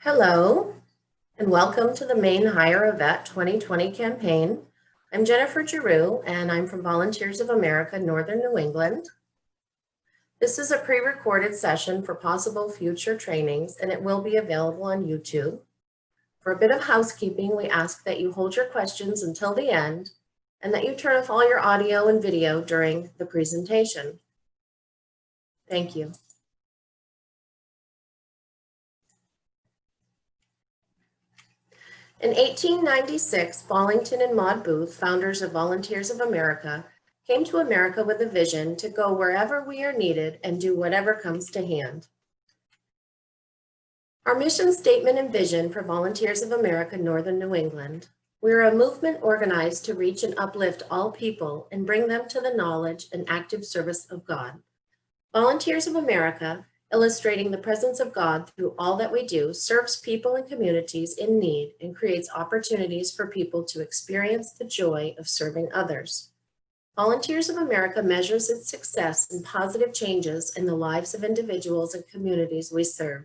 Hello, and welcome to the Maine Hire a Vet 2020 campaign. I'm Jennifer Giroux, and I'm from Volunteers of America, Northern New England. This is a pre-recorded session for possible future trainings, and it will be available on YouTube. For a bit of housekeeping, we ask that you hold your questions until the end, and that you turn off all your audio and video during the presentation. Thank you. In 1896, Bollington and Maud Booth, founders of Volunteers of America, came to America with a vision to go wherever we are needed and do whatever comes to hand. Our mission statement and vision for Volunteers of America, Northern New England: we are a movement organized to reach and uplift all people and bring them to the knowledge and active service of God. Volunteers of America, illustrating the presence of God through all that we do, serves people and communities in need and creates opportunities for people to experience the joy of serving others. Volunteers of America measures its success in positive changes in the lives of individuals and communities we serve.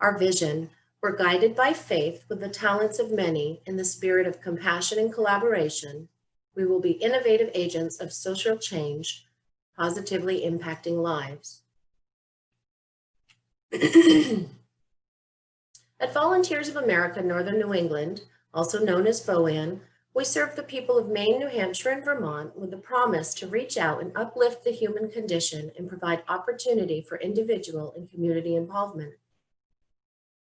Our vision: we're guided by faith with the talents of many in the spirit of compassion and collaboration. We will be innovative agents of social change, positively impacting lives. At Volunteers of America, Northern New England, also known as VOAN, we serve the people of Maine, New Hampshire, and Vermont with the promise to reach out and uplift the human condition and provide opportunity for individual and community involvement.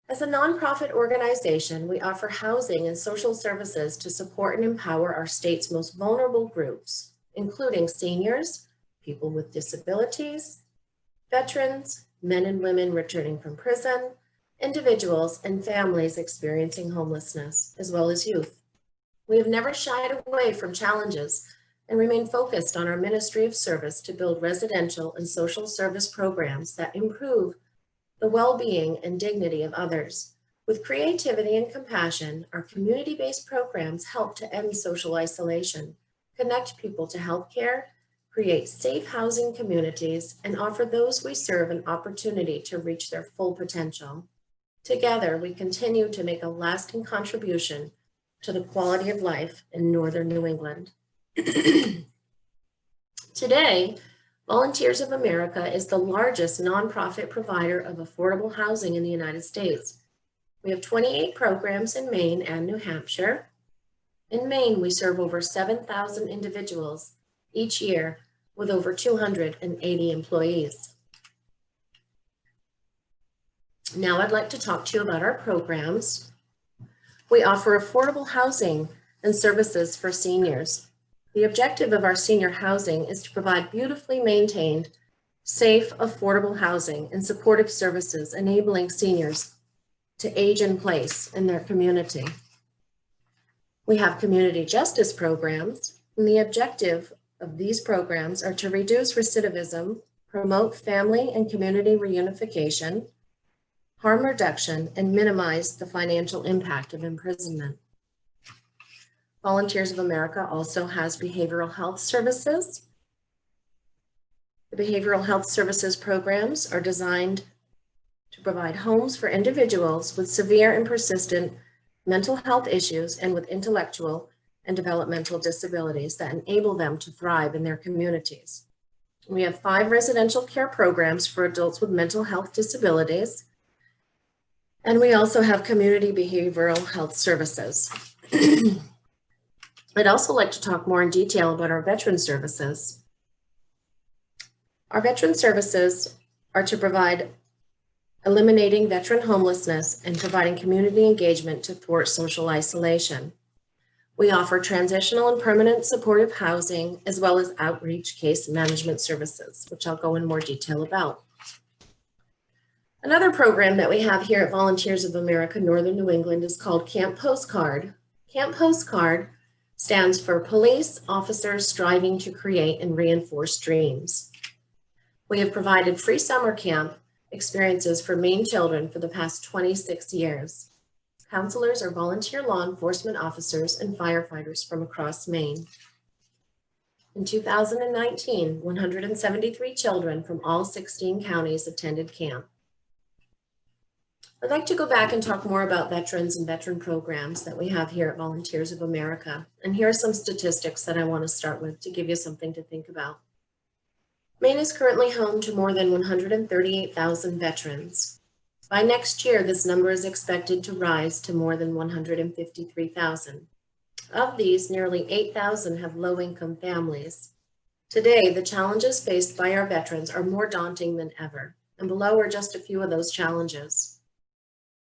As a nonprofit organization, we offer housing and social services to support and empower our state's most vulnerable groups, including seniors, people with disabilities, veterans, men and women returning from prison, individuals and families experiencing homelessness, as well as youth. We have never shied away from challenges and remain focused on our ministry of service to build residential and social service programs that improve the well-being and dignity of others. With creativity and compassion, our community-based programs help to end social isolation, connect people to healthcare, create safe housing communities, and offer those we serve an opportunity to reach their full potential. Together, we continue to make a lasting contribution to the quality of life in Northern New England. Today, Volunteers of America is the largest nonprofit provider of affordable housing in the United States. We have 28 programs in Maine and New Hampshire. In Maine, we serve over 7,000 individuals each year with over 280 employees. Now I'd like to talk to you about our programs. We offer affordable housing and services for seniors. The objective of our senior housing is to provide beautifully maintained, safe, affordable housing and supportive services, enabling seniors to age in place in their community. We have community justice programs, and the objective of these programs are to reduce recidivism, promote family and community reunification, harm reduction, and minimize the financial impact of imprisonment. Volunteers of America also has behavioral health services. The behavioral health services programs are designed to provide homes for individuals with severe and persistent mental health issues and with intellectual and developmental disabilities that enable them to thrive in their communities. We have 5 residential care programs for adults with mental health disabilities, and we also have community behavioral health services. I'd also like to talk more in detail about our veteran services. Our veteran services are to provide eliminating veteran homelessness and providing community engagement to thwart social isolation. We offer transitional and permanent supportive housing, as well as outreach case management services, which I'll go in more detail about. Another program that we have here at Volunteers of America, Northern New England, is called Camp POSTCARD. Camp POSTCARD stands for Police Officers Striving to Create and Reinforce Dreams. We have provided free summer camp experiences for Maine children for the past 26 years. Counselors are volunteer law enforcement officers and firefighters from across Maine. In 2019, 173 children from all 16 counties attended camp. I'd like to go back and talk more about veterans and veteran programs that we have here at Volunteers of America. And here are some statistics that I want to start with to give you something to think about. Maine is currently home to more than 138,000 veterans. By next year, this number is expected to rise to more than 153,000. Of these, nearly 8,000 have low-income families. Today, the challenges faced by our veterans are more daunting than ever, and below are just a few of those challenges.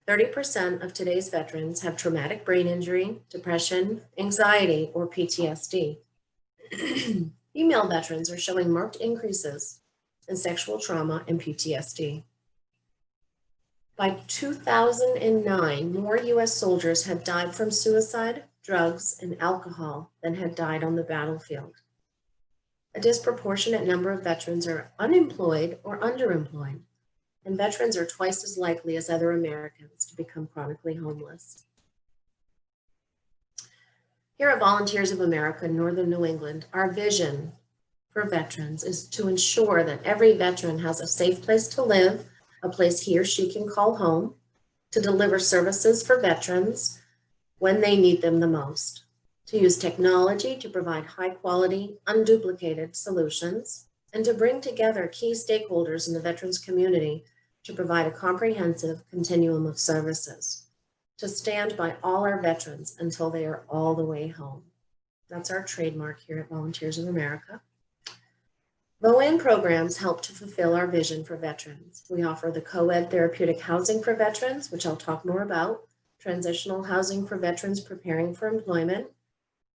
30% of today's veterans have traumatic brain injury, depression, anxiety, or PTSD. Female veterans are showing marked increases in sexual trauma and PTSD. By 2009, more U.S. soldiers had died from suicide, drugs, and alcohol than had died on the battlefield. A disproportionate number of veterans are unemployed or underemployed, and veterans are twice as likely as other Americans to become chronically homeless. Here at Volunteers of America in Northern New England, our vision for veterans is to ensure that every veteran has a safe place to live, a place he or she can call home, to deliver services for veterans when they need them the most, to use technology to provide high-quality, unduplicated solutions, and to bring together key stakeholders in the veterans community to provide a comprehensive continuum of services, to stand by all our veterans until they are all the way home. That's our trademark here at Volunteers of America. VOAN programs help to fulfill our vision for veterans. We offer the co-ed therapeutic housing for veterans, which I'll talk more about, transitional housing for veterans preparing for employment,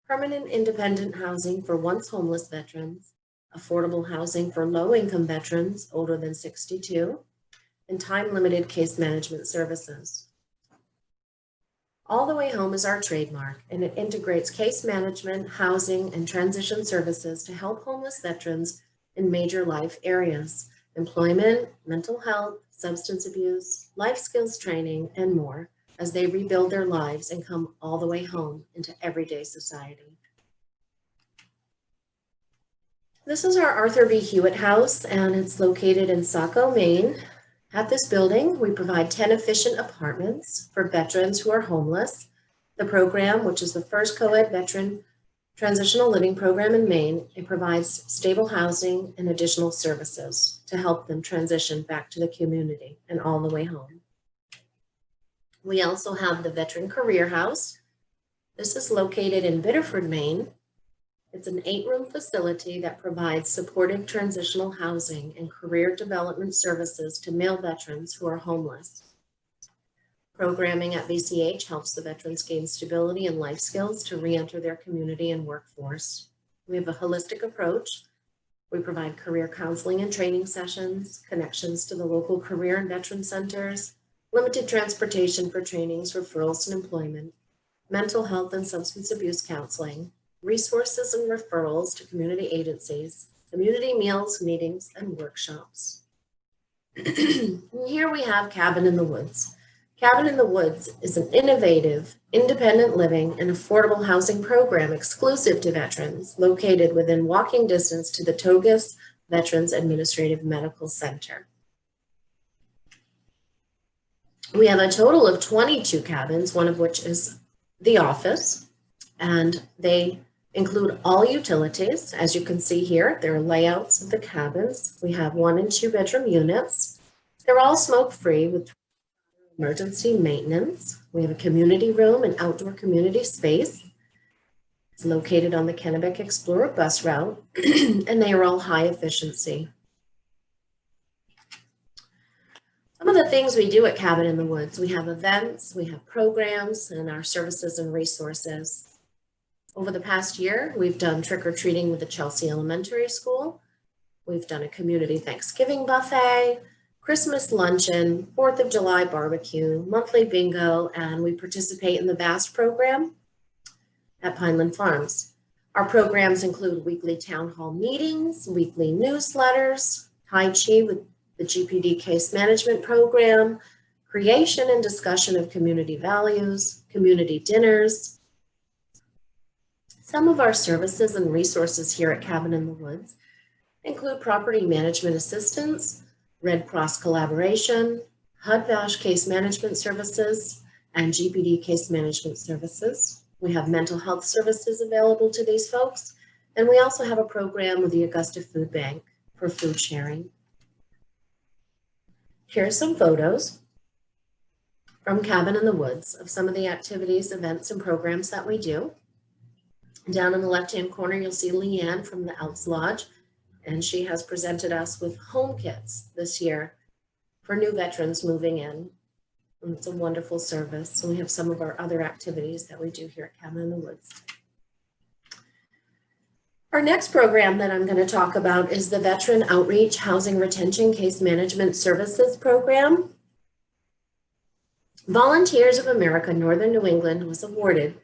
permanent independent housing for once homeless veterans, affordable housing for low-income veterans older than 62, and time-limited case management services. All the Way Home is our trademark, and it integrates case management, housing, and transition services to help homeless veterans in major life areas: employment, mental health, substance abuse, life skills training, and more, as they rebuild their lives and come all the way home into everyday society. This is our Arthur B. Huot House, and it's located in Saco, Maine. At this building, we provide 10 efficient apartments for veterans who are homeless. The program, which is the first co-ed veteran transitional living program in Maine, it provides stable housing and additional services to help them transition back to the community and all the way home. We also have the Veteran Career House. This is located in Biddeford, Maine. It's an 8-room facility that provides supportive transitional housing and career development services to male veterans who are homeless. Programming at VCH helps the veterans gain stability and life skills to re-enter their community and workforce. We have a holistic approach. We provide career counseling and training sessions, connections to the local career and veteran centers, limited transportation for trainings, referrals, and employment, mental health and substance abuse counseling, resources and referrals to community agencies, community meals, meetings, and workshops. Here we have Cabin in the Woods. Cabin in the Woods is an innovative, independent living and affordable housing program exclusive to veterans, located within walking distance to the Togus Veterans Administrative Medical Center. We have a total of 22 cabins, one of which is the office, and they include all utilities. As you can see here, there are layouts of the cabins. We have 1- and 2-bedroom units. They're all smoke-free with emergency maintenance. We have a community room and outdoor community space. It's located on the Kennebec Explorer bus route, and they are all high efficiency. Some of the things we do at Cabin in the Woods: we have events, we have programs, and our services and resources. Over the past year, we've done trick-or-treating with the Chelsea Elementary School. We've done a community Thanksgiving buffet, Christmas luncheon, 4th of July barbecue, monthly bingo, and we participate in the VAST program at Pineland Farms. Our programs include weekly town hall meetings, weekly newsletters, Tai Chi with the GPD case management program, creation and discussion of community values, community dinners. Some of our services and resources here at Cabin in the Woods include property management assistance, Red Cross collaboration, HUD-VASH case management services, and GPD case management services. We have mental health services available to these folks, and we also have a program with the Augusta Food Bank for food sharing. Here are some photos from Cabin in the Woods of some of the activities, events, and programs that we do. Down in the left-hand corner, you'll see Leanne from the Elks Lodge, and she has presented us with home kits this year for new veterans moving in. And it's a wonderful service. So we have some of our other activities that we do here at Cabin in the Woods. Our next program that I'm going to talk about is the Veteran Outreach Housing Retention Case Management Services Program. Volunteers of America Northern New England was awarded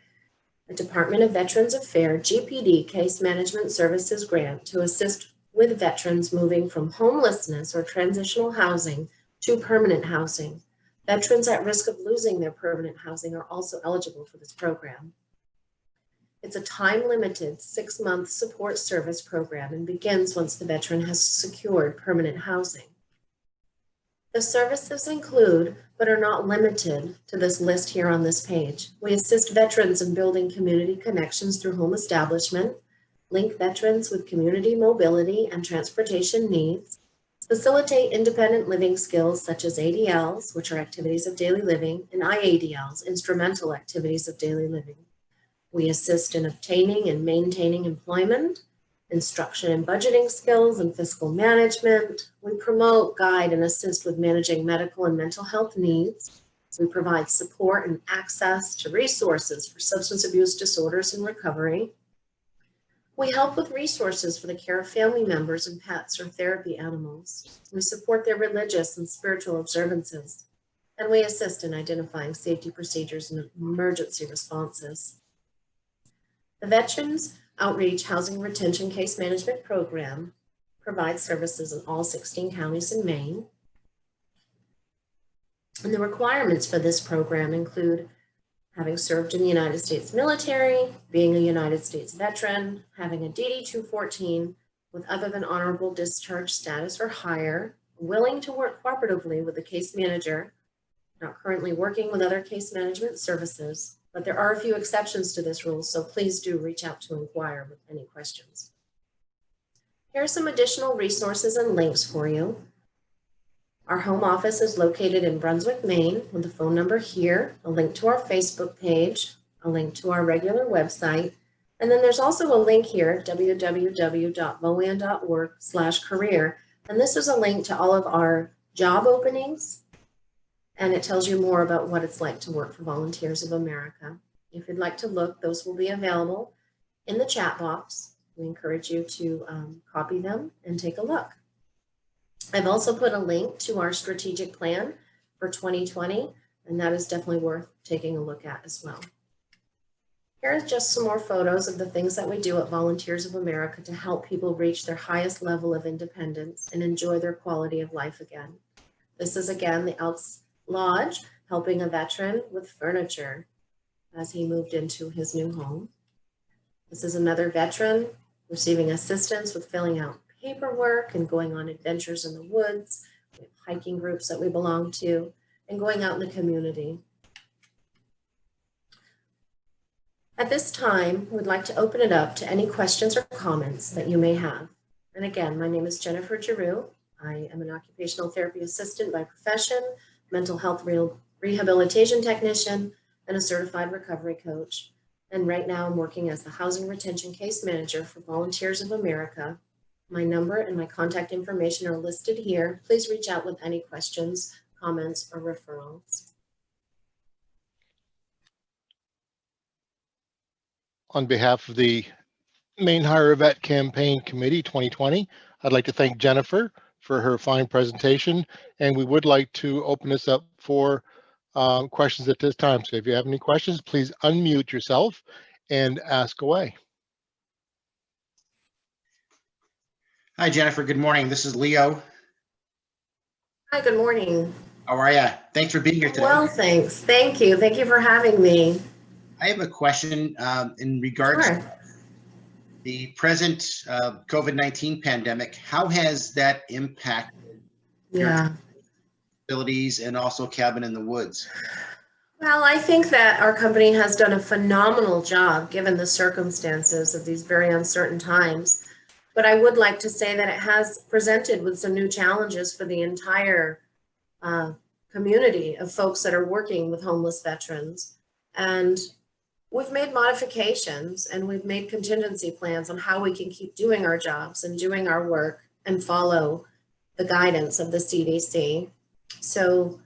a Department of Veterans Affairs GPD Case Management Services grant to assist with veterans moving from homelessness or transitional housing to permanent housing. Veterans at risk of losing their permanent housing are also eligible for this program. It's a time-limited 6-month support service program and begins once the veteran has secured permanent housing. The services include, but are not limited to this list here on this page. We assist veterans in building community connections through home establishment, link veterans with community mobility and transportation needs, facilitate independent living skills such as ADLs, which are activities of daily living, and IADLs, instrumental activities of daily living. We assist in obtaining and maintaining employment, instruction and budgeting skills, and fiscal management. We promote, guide, and assist with managing medical and mental health needs. We provide support and access to resources for substance abuse disorders and recovery. We help with resources for the care of family members and pets or therapy animals. We support their religious and spiritual observances. And we assist in identifying safety procedures and emergency responses. The Veterans Outreach Housing Retention Case Management Program provides services in all 16 counties in Maine. And the requirements for this program include having served in the United States military, being a United States veteran, having a DD-214 with other than honorable discharge status or higher, willing to work cooperatively with the case manager, not currently working with other case management services, but there are a few exceptions to this rule, so please do reach out to inquire with any questions. Here are some additional resources and links for you. Our home office is located in Brunswick, Maine, with the phone number here, a link to our Facebook page, a link to our regular website, and then there's also a link here, www.voan.org/career, and this is a link to all of our job openings, and it tells you more about what it's like to work for Volunteers of America. If you'd like to look, those will be available in the chat box. We encourage you to copy them and take a look. I've also put a link to our strategic plan for 2020, and that is definitely worth taking a look at as well. Here's just some more photos of the things that we do at Volunteers of America to help people reach their highest level of independence and enjoy their quality of life again. This is again the Elks Lodge helping a veteran with furniture as he moved into his new home. This is another veteran receiving assistance with filling out paperwork and going on adventures in the woods. We have hiking groups that we belong to and going out in the community. At this time, we'd like to open it up to any questions or comments that you may have. And again, my name is Jennifer Giroux. I am an occupational therapy assistant by profession, mental health rehabilitation technician, and a certified recovery coach. And right now I'm working as the Housing Retention Case Manager for Volunteers of America. My number and my contact information are listed here. Please reach out with any questions, comments, or referrals. On behalf of the Maine Hire a Vet Campaign Committee 2020, I'd like to thank Jennifer for her fine presentation, and we would like to open this up for questions at this time. So if you have any questions, please unmute yourself and ask away. Hi, Jennifer. Good morning. This is Leo. Hi, good morning. How are you? Thanks for being here today. Well, thanks. Thank you. Thank you for having me. I have a question in regards Sure. to the present COVID-19 pandemic. How has that impacted? Yeah. facilities and also Cabin in the Woods? Well, I think that our company has done a phenomenal job given the circumstances of these very uncertain times. But I would like to say that it has presented with some new challenges for the entire community of folks that are working with homeless veterans. And we've made modifications and we've made contingency plans on how we can keep doing our jobs and doing our work and follow the guidance of the CDC. So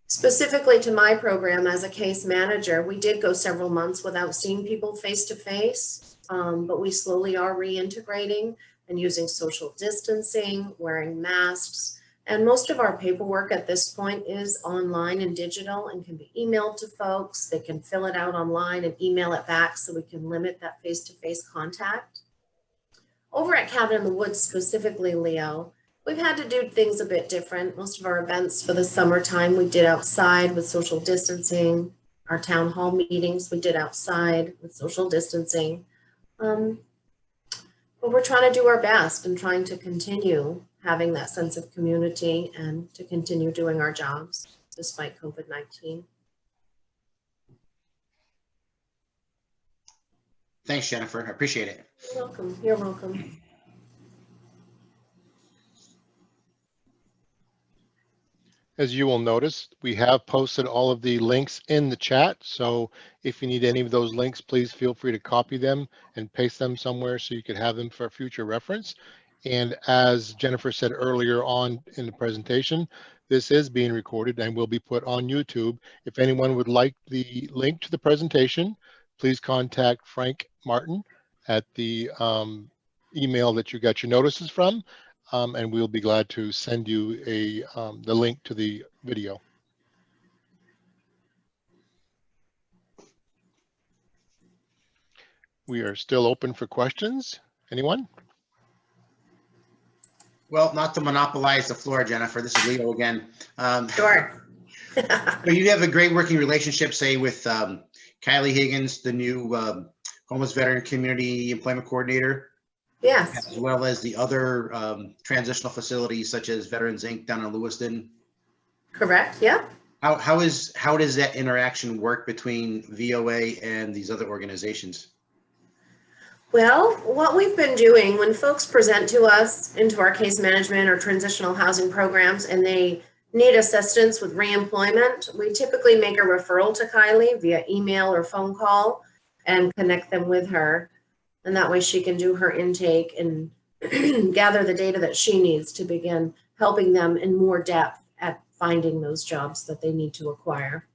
specifically to my program as a case manager, we did go several months without seeing people face to face, but we slowly are reintegrating and using social distancing, wearing masks. And most of our paperwork at this point is online and digital and can be emailed to folks. They can fill it out online and email it back so we can limit that face-to-face contact. Over at Cabin in the Woods specifically, Leo, we've had to do things a bit different. Most of our events for the summertime we did outside with social distancing. Our town hall meetings we did outside with social distancing. But we're trying to do our best and trying to continue having that sense of community and to continue doing our jobs despite COVID-19. Thanks, Jennifer. I appreciate it. You're welcome. You're welcome. As you will notice, we have posted all of the links in the chat. So if you need any of those links, please feel free to copy them and paste them somewhere so you can have them for future reference. And as Jennifer said earlier on in the presentation, this is being recorded and will be put on YouTube. If anyone would like the link to the presentation, please contact Frank Martin at the email that you got your notices from. And we'll be glad to send you the link to the video. We are still open for questions. Anyone? Well, not to monopolize the floor, Jennifer, this is Leo again. Sure. So you have a great working relationship, say, with Kylie Higgins, the new homeless veteran community employment coordinator, Yes. as well as the other transitional facilities such as Veterans Inc. down in Lewiston. Correct. Yeah. How does that interaction work between VOA and these other organizations? Well, what we've been doing when folks present to us into our case management or transitional housing programs and they need assistance with reemployment, we typically make a referral to Kylie via email or phone call and connect them with her. And that way she can do her intake and gather the data that she needs to begin helping them in more depth at finding those jobs that they need to acquire.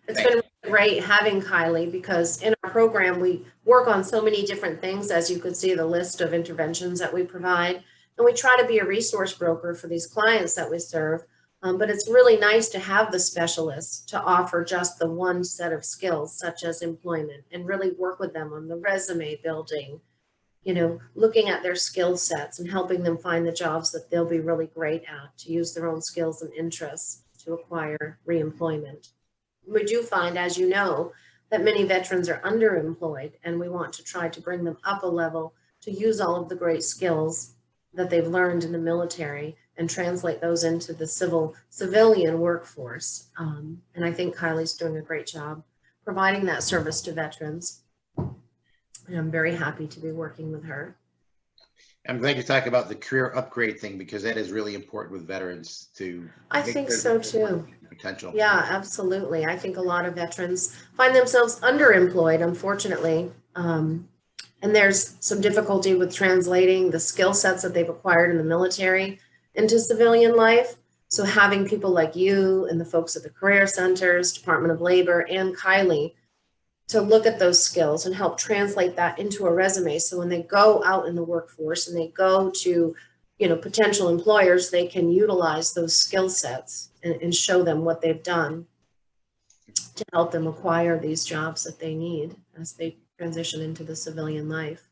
It's been great having Kylie because in our program, we work on so many different things, as you could see the list of interventions that we provide. And we try to be a resource broker for these clients that we serve. But it's really nice to have the specialists to offer just the one set of skills, such as employment, and really work with them on the resume building, you know, looking at their skill sets and helping them find the jobs that they'll be really great at to use their own skills and interests to acquire reemployment. We do find, as you know, that many veterans are underemployed, and we want to try to bring them up a level to use all of the great skills that they've learned in the military and translate those into the civilian workforce. And I think Kylie's doing a great job providing that service to veterans. And I'm very happy to be working with her. I'm glad you talk about the career upgrade thing because that is really important with veterans to. I think so too. Potential. Yeah, absolutely. I think a lot of veterans find themselves underemployed, unfortunately. And there's some difficulty with translating the skill sets that they've acquired in the military into civilian life. So having people like you and the folks at the career centers, Department of Labor, and Kylie to look at those skills and help translate that into a resume. So when they go out in the workforce and they go to, you know, potential employers, they can utilize those skill sets and show them what they've done to help them acquire these jobs that they need as they transition into the civilian life.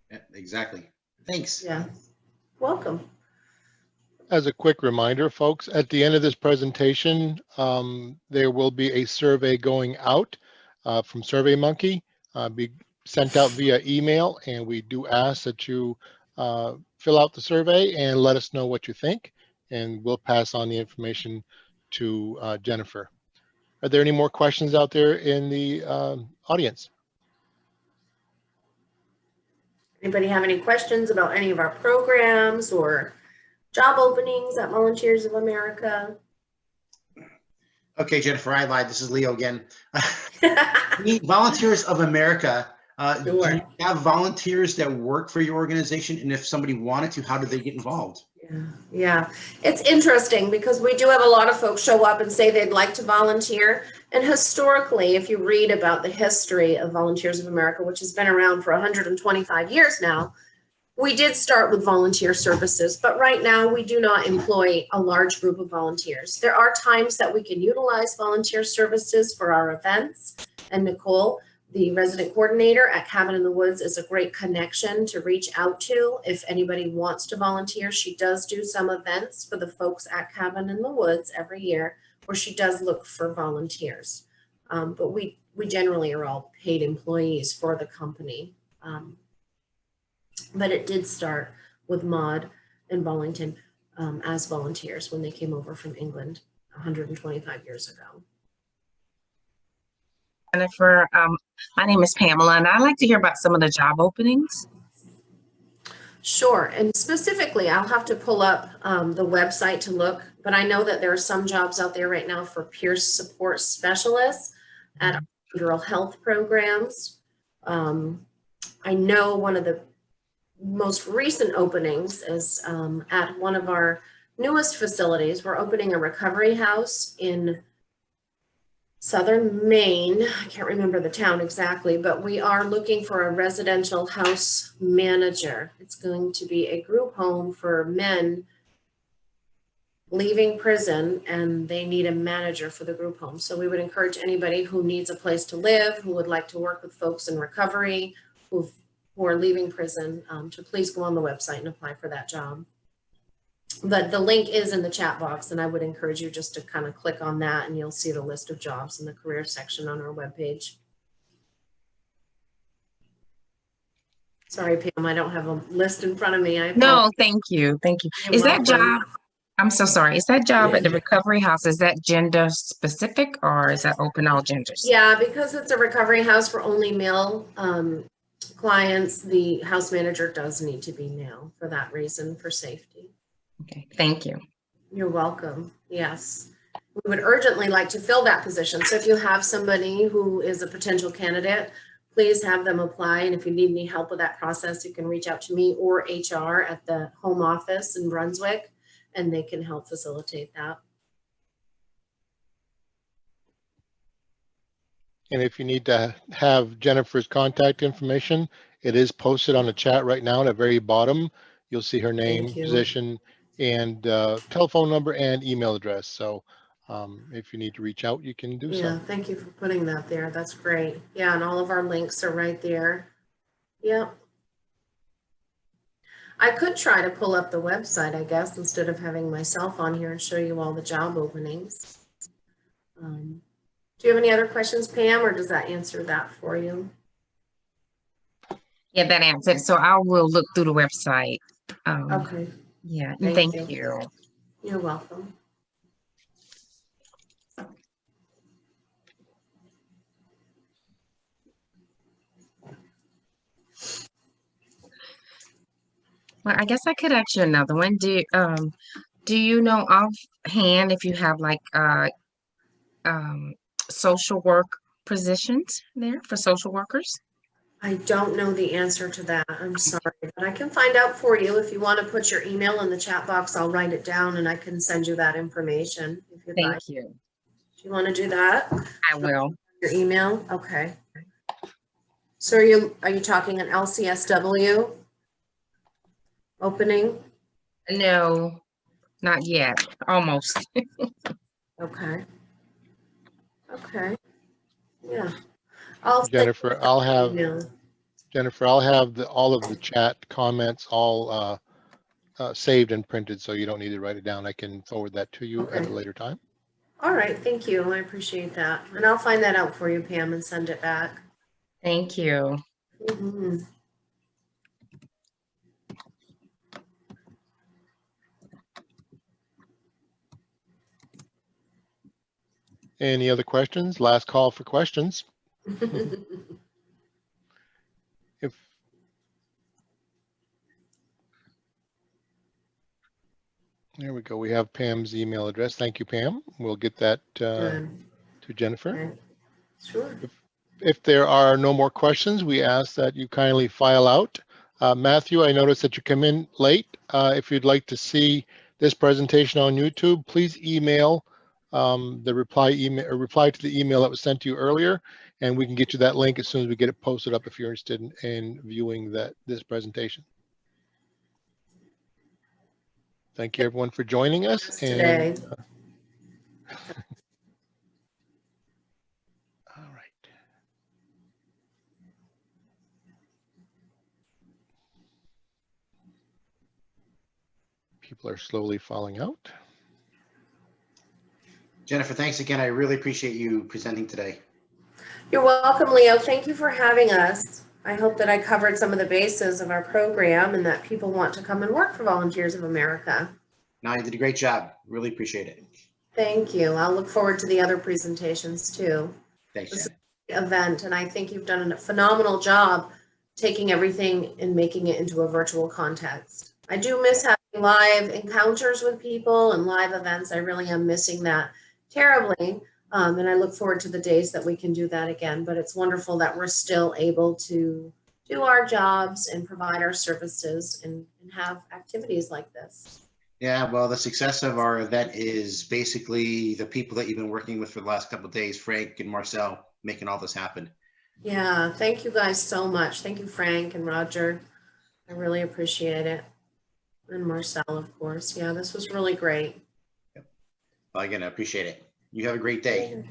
Yeah, exactly. Thanks. Yeah. Welcome. As a quick reminder, folks, at the end of this presentation, there will be a survey going out from SurveyMonkey, be sent out via email, and we do ask that you fill out the survey and let us know what you think. and we'll pass on the information to Jennifer. Are there any more questions out there in the audience? Anybody have any questions about any of our programs or job openings at Volunteers of America? Okay, Jennifer, I lied. This is Leo again. We Volunteers of America. Do Sure. you have volunteers that work for your organization? And if somebody wanted to, how do they get involved? Yeah, it's interesting because we do have a lot of folks show up and say they'd like to volunteer. And historically, if you read about the history of Volunteers of America, which has been around for 125 years now, we did start with volunteer services, but right now we do not employ a large group of volunteers. There are times that we can utilize volunteer services for our events, and Nicole, the resident coordinator at Cabin in the Woods, is a great connection to reach out to if anybody wants to volunteer. She does do some events for the folks at Cabin in the Woods every year where she does look for volunteers. But we generally are all paid employees for the company. But it did start with Maud and Bollington as volunteers when they came over from England 125 years ago. Jennifer, my name is Pamela, and I'd like to hear about some of the job openings. Sure, and specifically, I'll have to pull up the website to look, but I know that there are some jobs out there right now for peer support specialists at behavioral health programs. I know one of the most recent openings is at one of our newest facilities. We're opening a recovery house in Southern Maine. I can't remember the town exactly, but we are looking for a residential house manager. It's going to be a group home for men leaving prison, and they need a manager for the group home. So we would encourage anybody who needs a place to live, who would like to work with folks in recovery, who are leaving prison, to please go on the website and apply for that job. But the link is in the chat box, and I would encourage you just to kind of click on that and you'll see the list of jobs in the career section on our webpage. Sorry, Pam, I don't have a list in front of me. No, thank you. Thank you. You're Is that welcome. job, I'm so sorry, is that job Yeah. at the recovery house, is that gender specific or is that open all genders? Yeah, because it's a recovery house for only male clients, the house manager does need to be male for that reason, for safety. Okay, thank you. You're welcome. Yes. We would urgently like to fill that position. So if you have somebody who is a potential candidate, please have them apply. And if you need any help with that process, you can reach out to me or HR at the home office in Brunswick, and they can help facilitate that. And if you need to have Jennifer's contact information, it is posted on the chat right now at the very bottom. You'll see her name, Thank you. position, and telephone number and email address. So if you need to reach out, you can do Yeah, so. thank you for putting that there. That's great. Yeah, and all of our links are right there. Yep. I could try to pull up the website, I guess, instead of having myself on here and show you all the job openings. Do you have any other questions, Pam, or does that answer that for you? Yeah, that answered. So I will look through the website. Okay, Yeah, Thank thank you. you. you're welcome. Well, I guess I could ask you another one. Do you know offhand if you have like social work positions there for social workers? I don't know the answer to that. I'm sorry, but I can find out for you. If you want to put your email in the chat box, I'll write it down and I can send you that information if you'd like. Thank you. Do you want to do that? I will. Your email? Okay. So are you talking an LCSW opening? No, not yet. Almost. Okay. Okay. Yeah. Jennifer, I'll have email. all of the chat comments all saved and printed, so you don't need to write it down. I can forward that to you at Okay. a later time. All right. Thank you. I appreciate that. And I'll find that out for you, Pam, and send it back. Thank you. Mhm. Any other questions? Last call for questions. If There we go. We have Pam's email address. Thank you, Pam. We'll get that to Jennifer. Okay. Sure. If there are no more questions, we ask that you kindly file out. Matthew, I noticed that you come in late. If you'd like to see this presentation on YouTube, please email the reply to the email that was sent to you earlier, and we can get you that link as soon as we get it posted up if you're interested in viewing this presentation. Thank you, everyone, for joining us. Today. All right. People are slowly falling out. Jennifer, thanks again. I really appreciate you presenting today. You're welcome, Leo. Thank you for having us. I hope that I covered some of the bases of our program and that people want to come and work for Volunteers of America. No, you did a great job. Really appreciate it. Thank you. I'll look forward to the other presentations too. Thanks, This is Jen. a great event, and I think you've done a phenomenal job taking everything and making it into a virtual context. I do miss having live encounters with people and live events. I really am missing that terribly. And I look forward to the days that we can do that again. But it's wonderful that we're still able to do our jobs and provide our services and have activities like this. Yeah, well, the success of our event is basically the people that you've been working with for the last couple of days, Frank and Marcel, making all this happen. Yeah, thank you guys so much. Thank you, Frank and Roger. I really appreciate it. And Marcel, of course. Yeah, this was really great. Well, again, I appreciate it. You have a great day.